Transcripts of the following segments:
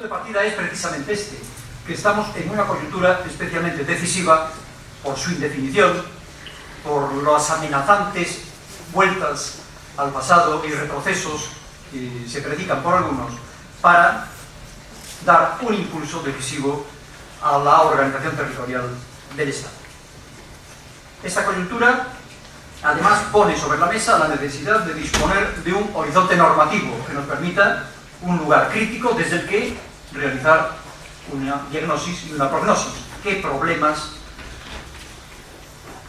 de partida es precisamente este, que estamos en una coyuntura especialmente decisiva por su indefinición, por las amenazantes vueltas al pasado y retrocesos que se predican por algunos, para dar un impulso decisivo a la organización territorial del Estado. Esta coyuntura, además, pone sobre la mesa la necesidad de disponer de un horizonte normativo que nos permita un lugar crítico desde el que realizar una diagnosis y una prognosis. ¿Qué problemas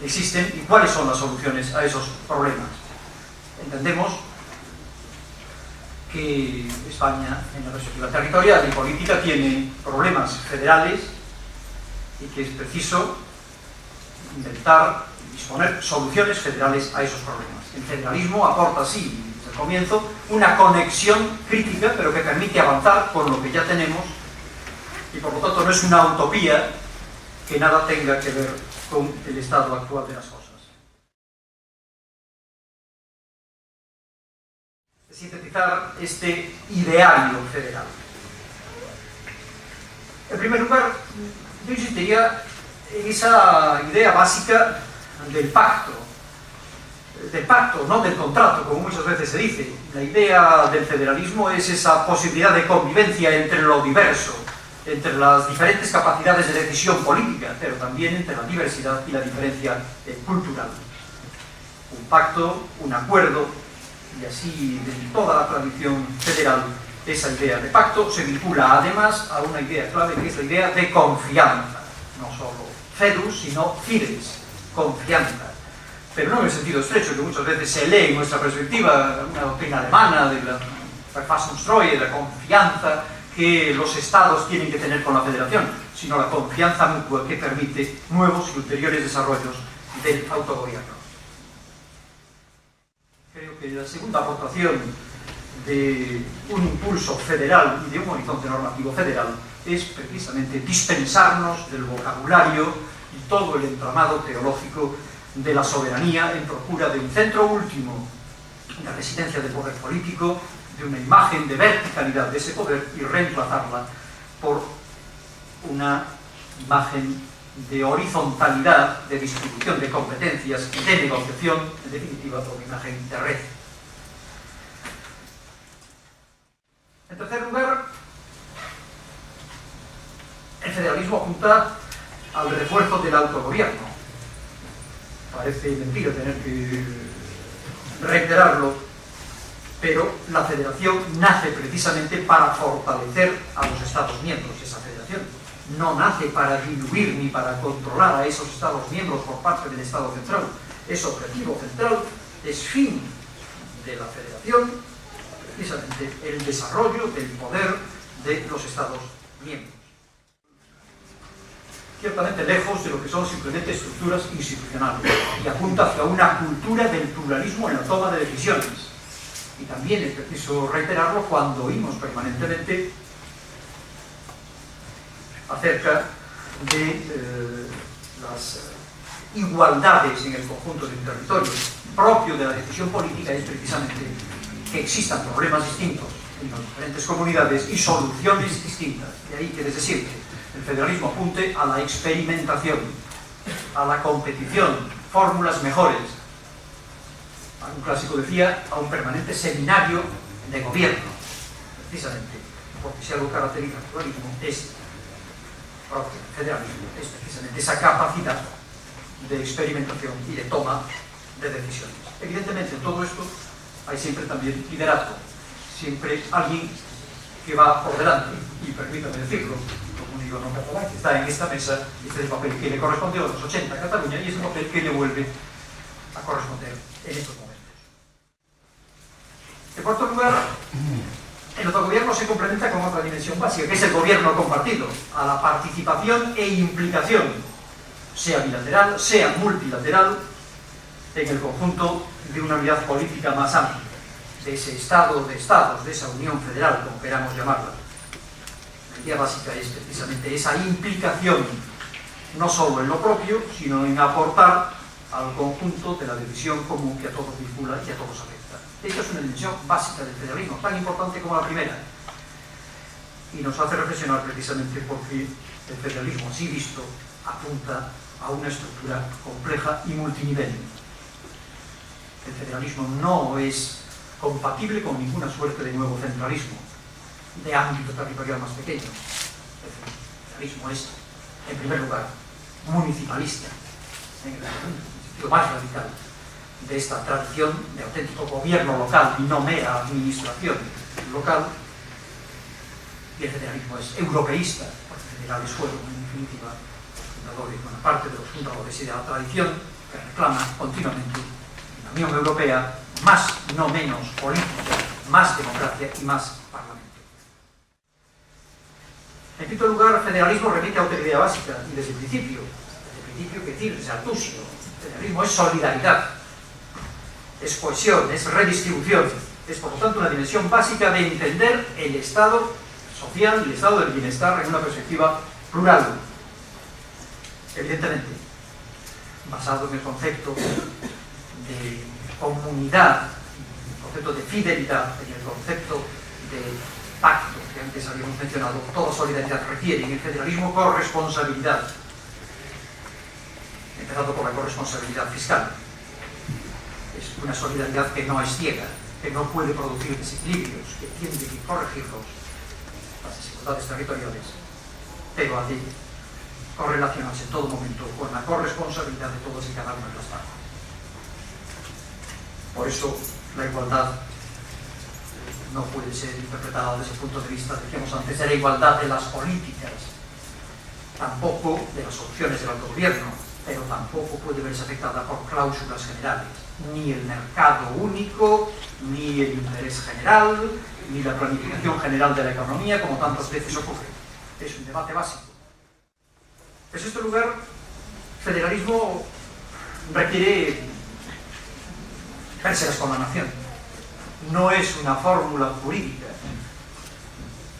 existen y cuáles son las soluciones a esos problemas? Entendemos que España, en la perspectiva territorial y política, tiene problemas federales y que es preciso inventar y disponer soluciones federales a esos problemas. El federalismo aporta, sí, desde el comienzo, una conexión crítica, pero que permite avanzar con lo que ya tenemos y por lo tanto no es una utopía que nada tenga que ver con el estado actual de las cosas. Sintetizar este ideario federal. En primer lugar, yo insistiría en esa idea básica del pacto, no del contrato, como muchas veces se dice. La idea del federalismo es esa posibilidad de convivencia entre lo diverso, entre las diferentes capacidades de decisión política, pero también entre la diversidad y la diferencia cultural. Un pacto, un acuerdo, y así en toda la tradición federal esa idea de pacto se vincula además a una idea clave, que es la idea de confianza, no solo fidus, sino fides, confianza, pero no en el sentido estrecho que muchas veces se lee en nuestra perspectiva, una doctrina alemana de la Verfassungstreue, de la confianza que los estados tienen que tener con la federación, sino la confianza mutua que permite nuevos y ulteriores desarrollos del autogobierno. Creo que la segunda aportación de un impulso federal y de un horizonte normativo federal es precisamente dispensarnos del vocabulario y todo el entramado teológico de la soberanía en procura de un centro último, la residencia del poder político, de una imagen de verticalidad de ese poder y reemplazarla por una imagen de horizontalidad, de distribución de competencias, de negociación, en definitiva, por una imagen de red. En tercer lugar, el federalismo apunta al refuerzo del autogobierno. Parece mentira tener que reiterarlo, pero la federación nace precisamente para fortalecer a los Estados miembros. Esa federación no nace para diluir ni para controlar a esos Estados miembros por parte del Estado central. Es objetivo central, es fin de la federación, precisamente el desarrollo del poder de los Estados miembros. Ciertamente lejos de lo que son simplemente estructuras institucionales, y apunta hacia una cultura del pluralismo en la toma de decisiones. Y también es preciso reiterarlo cuando oímos permanentemente acerca de las igualdades en el conjunto del territorio. Propio de la decisión política es precisamente que existan problemas distintos en las diferentes comunidades y soluciones distintas. De ahí que desde siempre el federalismo apunte a la experimentación, a la competición, fórmulas mejores. Un clásico decía, a un permanente seminario de gobierno, precisamente, porque si algo caracteriza al federalismo es propio federalismo, es precisamente esa capacidad de experimentación y de toma de decisiones. Evidentemente, en todo esto hay siempre también liderazgo, siempre alguien que va por delante, y permítame decirlo, como digo no catalán, que está en esta mesa, este es el papel que le correspondió a los 80 a Cataluña y es el papel que le vuelve a corresponder en estos momentos. En cuarto lugar, el autogobierno se complementa con otra dimensión básica, que es el gobierno compartido, a la participación e implicación, sea bilateral, sea multilateral, en el conjunto de una unidad política más amplia, de ese estado de estados, de esa unión federal, como queramos llamarla. La idea básica es precisamente esa implicación, no solo en lo propio, sino en aportar al conjunto de la decisión común que a todos vincula y a todos afecta. Esta es una dimensión básica del federalismo, tan importante como la primera. y nos hace reflexionar precisamente porque el federalismo, así visto, apunta a una estructura compleja y multinivel. El federalismo no es compatible con ninguna suerte de nuevo centralismo, de ámbito territorial más pequeño. El federalismo es, en primer lugar, municipalista, en el sentido más radical de esta tradición de auténtico gobierno local y no mera administración local. Y el federalismo es europeísta, porque federales fueron, en definitiva, los fundadores, buena parte de los fundadores y de la tradición que reclama continuamente en la Unión Europea más, no menos política, más democracia y más parlamento. En quinto lugar, el federalismo remite a otra idea básica y desde el principio que decir, desde Althusser, el federalismo es solidaridad, es cohesión, es redistribución, es por lo tanto una dimensión básica de entender el Estado social y el estado del bienestar en una perspectiva plural, evidentemente basado en el concepto de comunidad, en el concepto de fidelidad, en el concepto de pacto que antes habíamos mencionado. Toda solidaridad requiere en el federalismo corresponsabilidad, empezando por la corresponsabilidad fiscal. Es una solidaridad que no es ciega, que no puede producir desequilibrios, que tiene que corregirlos, las desigualdades territoriales, pero ha de correlacionarse en todo momento con la corresponsabilidad de todas y cada una de las partes. Por eso la igualdad no puede ser interpretada desde el punto de vista, decíamos antes, de la igualdad de las políticas, tampoco de las opciones del autogobierno, pero tampoco puede verse afectada por cláusulas generales, ni el mercado único, ni el interés general, ni la planificación general de la economía, como tantas veces ocurre. Es un debate básico. En este lugar, el federalismo requiere vérselas con la nación. No es una fórmula jurídica,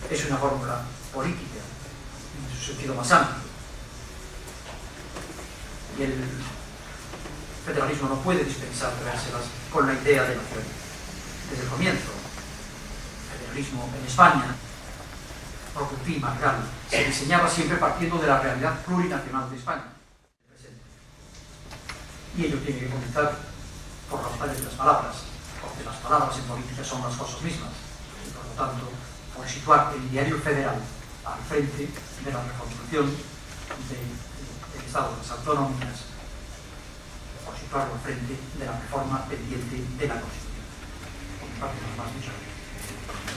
es una fórmula política, en su sentido más amplio. Y el federalismo no puede dispensar vérselas con la idea de nación. Desde el comienzo, el federalismo en España, Procopí, Margall, se diseñaba siempre partiendo de la realidad plurinacional de España, y ello tiene que comenzar por la batalla de las palabras, porque las palabras en política son las cosas mismas, y por lo tanto, por situar el ideario federal al frente de la reconstrucción del Estado de las autonomías, por situarlo al frente de la reforma pendiente de la Constitución. Por mi parte, nada más, muchas gracias.